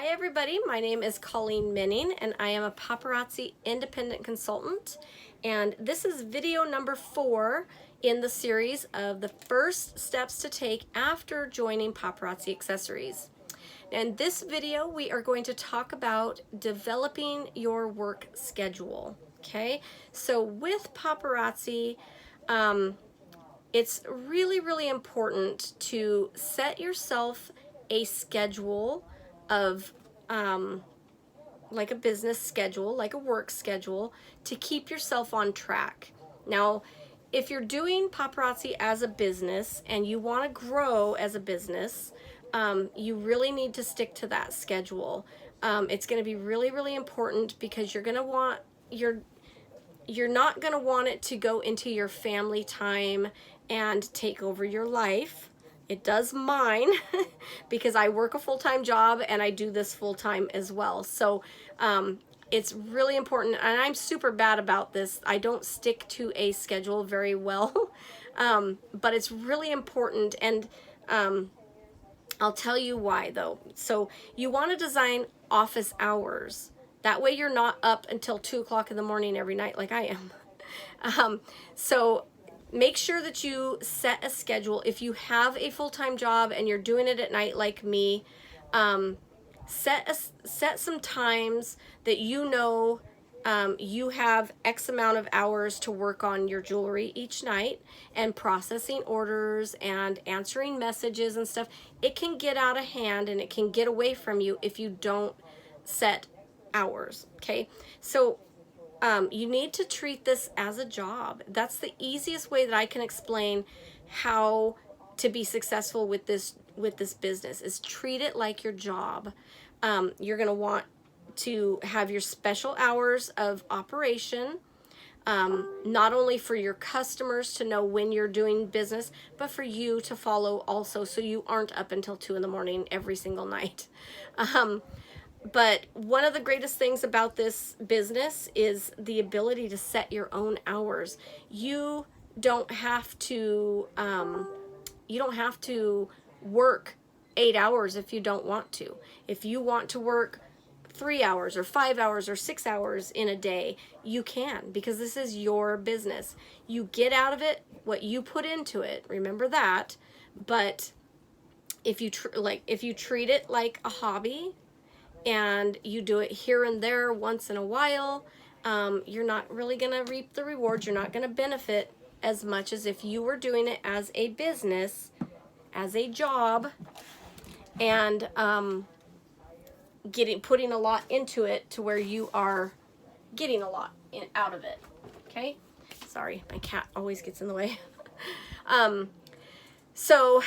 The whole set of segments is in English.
Hi everybody, my name is Colleen Minning and I am a paparazzi independent consultant, and this is video number 4 in the series of the first steps to take after joining Paparazzi Accessories. In this video we are going to talk about developing your work schedule. Okay, so with paparazzi, it's really important to set yourself a schedule of like a business schedule, like a work schedule, to keep yourself on track. Now, if you're doing paparazzi as a business and you want to grow as a business, you really need to stick to that schedule. It's going to be really important because you're going to want you're not going to want it to go into your family time and take over your life. It does mine because I work a full-time job and I do this full-time as well. So it's really important, and I'm super bad about this. I don't stick to a schedule very well, but it's really important, and I'll tell you why though. So you want to design office hours. That way you're not up until 2 o'clock in the morning every night like I am. So make sure that you set a schedule. If you have a full-time job and you're doing it at night like me, set some times that you know you have X amount of hours to work on your jewelry each night and processing orders and answering messages and stuff. It can get out of hand and it can get away from you if you don't set hours. Okay, so you need to treat this as a job. That's the easiest way that I can explain how to be successful with this business, is treat it like your job. You're going to want to have your special hours of operation, not only for your customers to know when you're doing business, but for you to follow also, so you aren't up until 2 in the morning every single night. But one of the greatest things about this business is the ability to set your own hours. You don't have to work 8 hours if you don't want to. If you want to work 3 hours or 5 hours or 6 hours in a day, you can, because this is your business. You get out of it what you put into it. Remember that. But if you treat it like a hobby, and you do it here and there once in a while, you're not really going to reap the rewards. You're not going to benefit as much as if you were doing it as a business, as a job, and putting a lot into it to where you are getting a lot out of it. Okay? Sorry, my cat always gets in the way. So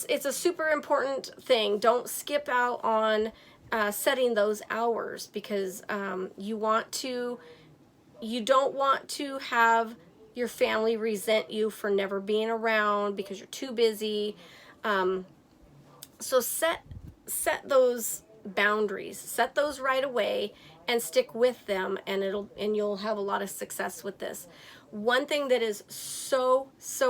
it's a super important thing. Don't skip out on setting those hours, because you don't want to have your family resent you for never being around because you're too busy. So set those boundaries, set those right away, and stick with them, and you'll have a lot of success with this. One thing that is so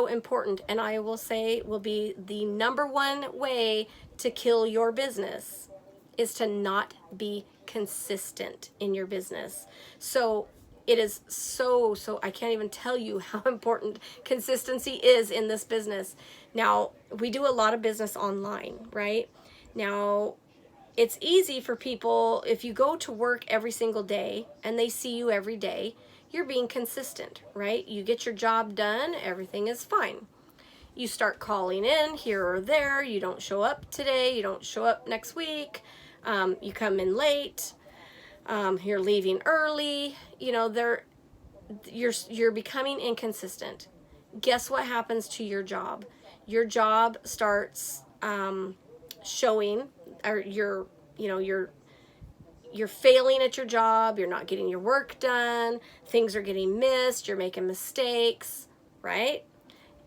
important, and I will say will be the #1 way to kill your business, is to not be consistent in your business. So it is so I can't even tell you how important consistency is in this business. Now, we do a lot of business online, right? Now, it's easy for people, if you go to work every single day and they see you every day, you're being consistent, right? You get your job done, everything is fine. You start calling in here or there, you don't show up today, you don't show up next week, you come in late, you're leaving early, you're becoming inconsistent. Guess what happens to your job? Your job starts showing, or you're failing at your job, you're not getting your work done, things are getting missed, you're making mistakes, right?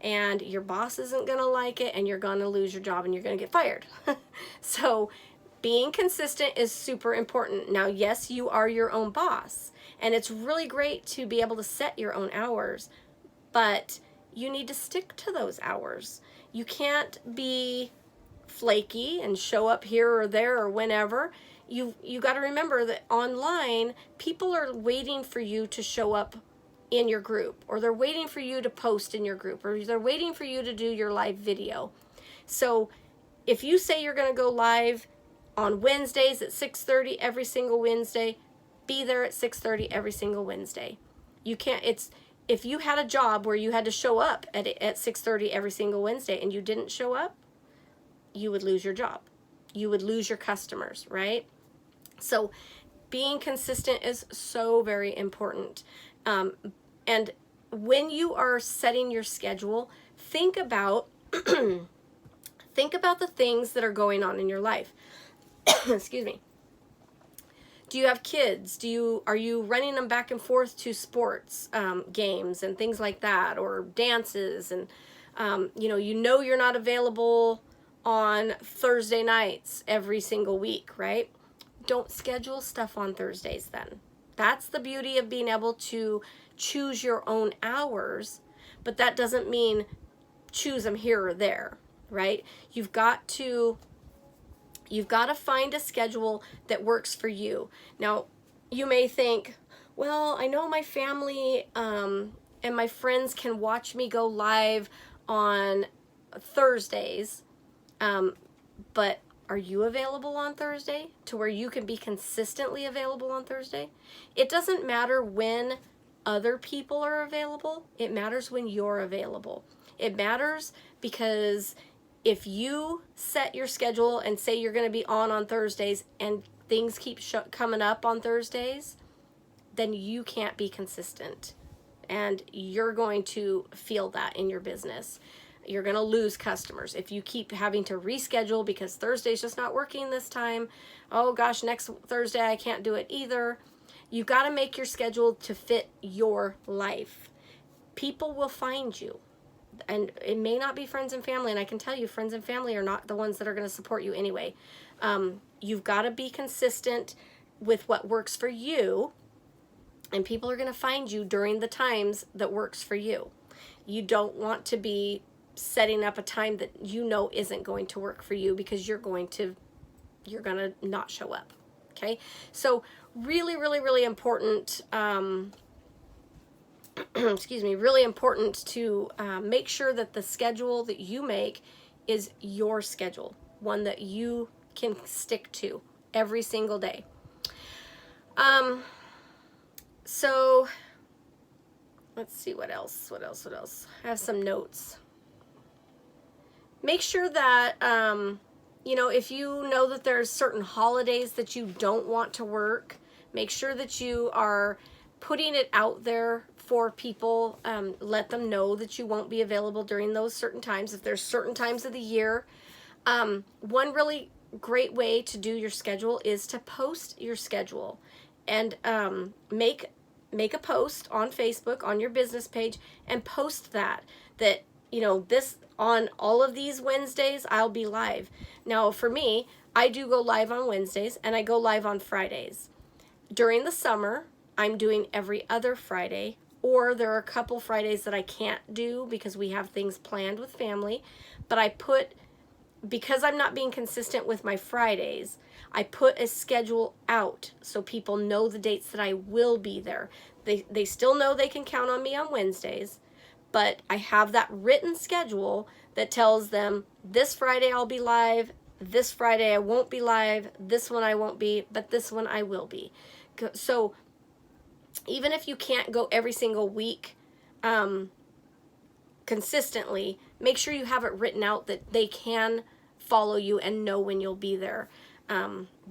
And your boss isn't going to like it, and you're going to lose your job and you're going to get fired. So being consistent is super important. Now, yes, you are your own boss, and it's really great to be able to set your own hours, but you need to stick to those hours. You can't be flaky and show up here or there or whenever, you got to remember that online, people are waiting for you to show up in your group, or they're waiting for you to post in your group, or they're waiting for you to do your live video. So if you say you're going to go live on Wednesdays at 6:30 every single Wednesday, be there at 6:30 every single Wednesday. You can't, if you had a job where you had to show up at 6:30 every single Wednesday and you didn't show up, you would lose your job. You would lose your customers, right? So being consistent is so very important. And when you are setting your schedule, think about think about the things that are going on in your life. Excuse me. Do you have kids? Are you running them back and forth to sports games and things like that, or dances? And you know you're not available on Thursday nights every single week, right? Don't schedule stuff on Thursdays then. That's the beauty of being able to choose your own hours, but that doesn't mean choose them here or there, right? You've got to find a schedule that works for you. Now, you may think, well, I know my family and my friends can watch me go live on Thursdays, but are you available on Thursday to where you can be consistently available on Thursday? It doesn't matter when other people are available. It matters when you're available. It matters because if you set your schedule and say you're going to be on Thursdays and things keep coming up on Thursdays, then you can't be consistent. And you're going to feel that in your business. You're going to lose customers. If you keep having to reschedule because Thursday's just not working this time, oh gosh, next Thursday I can't do it either. You've got to make your schedule to fit your life. People will find you. And it may not be friends and family, and I can tell you friends and family are not the ones that are going to support you anyway. You've got to be consistent with what works for you, and people are going to find you during the times that works for you. You don't want to be setting up a time that you know isn't going to work for you because you're going to not show up. Okay? So really, really, really important excuse me, really important to make sure that the schedule that you make is your schedule, one that you can stick to every single day. So let's see what else. I have some notes. Make sure that, if you know that there's certain holidays that you don't want to work, make sure that you are putting it out there for people. Let them know that you won't be available during those certain times. If there's certain times of the year, one really great way to do your schedule is to post your schedule and make a post on Facebook on your business page and post that this on all of these Wednesdays I'll be live. Now for me, I do go live on Wednesdays and I go live on Fridays. During the summer, I'm doing every other Friday, or there are a couple Fridays that I can't do because we have things planned with family, but because I'm not being consistent with my Fridays, I put a schedule out so people know the dates that I will be there. They still know they can count on me on Wednesdays, but I have that written schedule that tells them this Friday I'll be live, this Friday I won't be live, this one I won't be, but this one I will be. So even if you can't go every single week consistently, make sure you have it written out that they can follow you and know when you'll be there,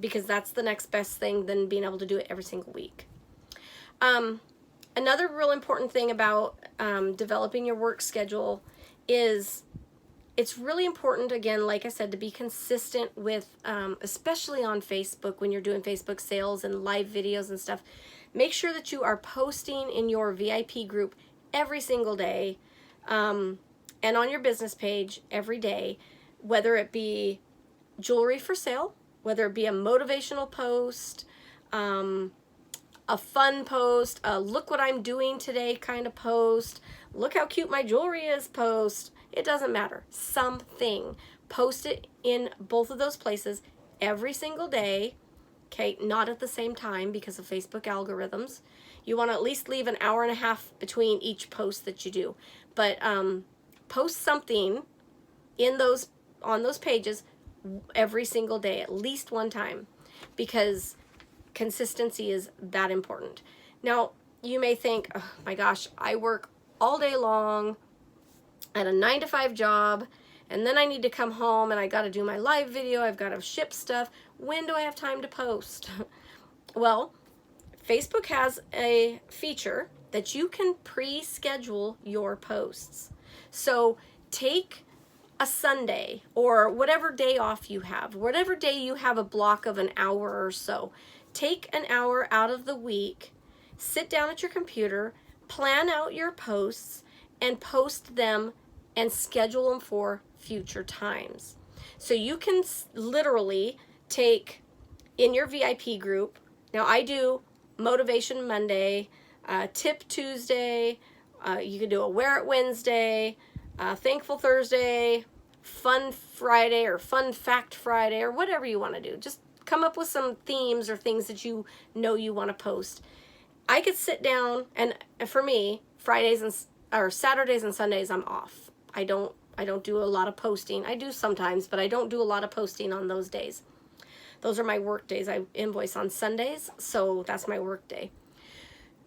because that's the next best thing than being able to do it every single week. Another real important thing about developing your work schedule is it's really important, again, like I said, to be consistent with, especially on Facebook when you're doing Facebook sales and live videos and stuff. Make sure that you are posting in your VIP group every single day, and on your business page every day, whether it be jewelry for sale, whether it be a motivational post, a fun post, a look what I'm doing today kind of post, look how cute my jewelry is post. It doesn't matter. Something. Post it in both of those places every single day. Okay, not at the same time because of Facebook algorithms. You want to at least leave an hour and a half between each post that you do. But post something in those, on those pages every single day, at least one time, because consistency is that important. Now, you may think, oh my gosh, I work all day long at a 9-to-5 job, and then I need to come home and I got to do my live video, I've got to ship stuff. When do I have time to post? Well, Facebook has a feature that you can pre-schedule your posts. So take a Sunday or whatever day off you have, whatever day you have a block of an hour or so. Take an hour out of the week, sit down at your computer, plan out your posts, and post them and schedule them for future times. So you can literally take in your VIP group, now I do Motivation Monday, Tip Tuesday, you can do a Wear It Wednesday, Thankful Thursday, Fun Friday or Fun Fact Friday, or whatever you want to do. Just come up with some themes or things that you know you want to post. I could sit down, and for me, Fridays or Saturdays and Sundays I'm off. I don't do a lot of posting. I do sometimes, but I don't do a lot of posting on those days. Those are my work days. I invoice on Sundays, so that's my work day.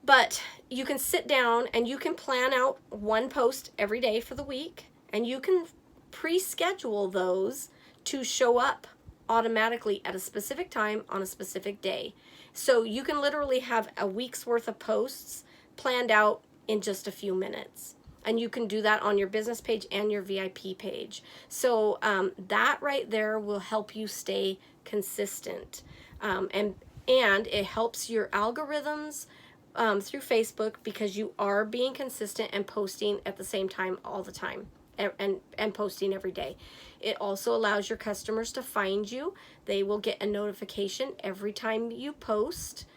But you can sit down and you can plan out one post every day for the week, and you can pre-schedule those to show up automatically at a specific time on a specific day. So you can literally have a week's worth of posts planned out in just a few minutes. And you can do that on your business page and your VIP page. So that right there will help you stay consistent. And it helps your algorithms through Facebook because you are being consistent and posting at the same time all the time and posting every day. It also allows your customers to find you. They will get a notification every time you post.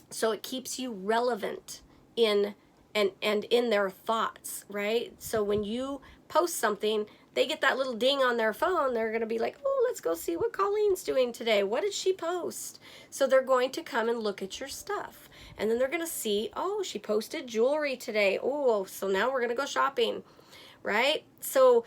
So it keeps you relevant in their thoughts, right? So when you post something, they get that little ding on their phone. They're going to be like, oh, let's go see what Colleen's doing today. What did she post? So they're going to come and look at your stuff. And then they're going to see, oh, she posted jewelry today. Oh, so now we're going to go shopping, right? So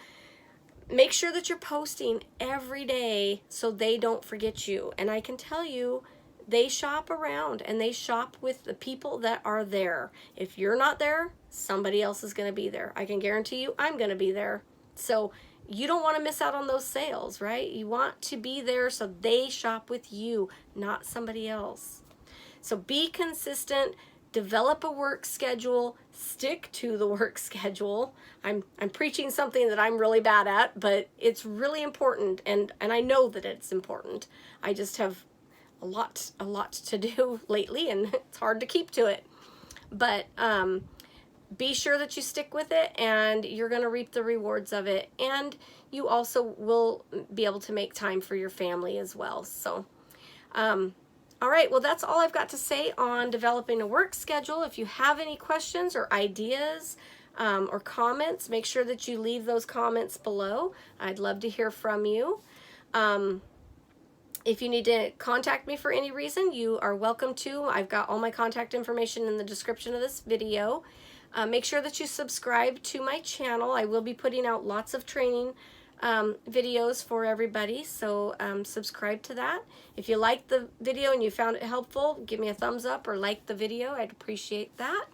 make sure that you're posting every day so they don't forget you. And I can tell you, they shop around and they shop with the people that are there. If you're not there, somebody else is going to be there. I can guarantee you I'm going to be there. So you don't want to miss out on those sales, right? You want to be there so they shop with you, not somebody else. So be consistent, develop a work schedule, stick to the work schedule. I'm preaching something that I'm really bad at, but it's really important, and I know that it's important. I just have a lot to do lately, and it's hard to keep to it. But be sure that you stick with it, and you're going to reap the rewards of it. And you also will be able to make time for your family as well. So, all right, well, that's all I've got to say on developing a work schedule. If you have any questions or ideas or comments, make sure that you leave those comments below. I'd love to hear from you. If you need to contact me for any reason, you are welcome to. I've got all my contact information in the description of this video. Make sure that you subscribe to my channel. I will be putting out lots of training videos for everybody, so subscribe to that. If you liked the video and you found it helpful, give me a thumbs up or like the video. I'd appreciate that.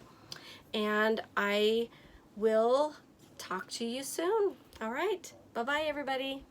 And I will talk to you soon. All right. Bye-bye, everybody.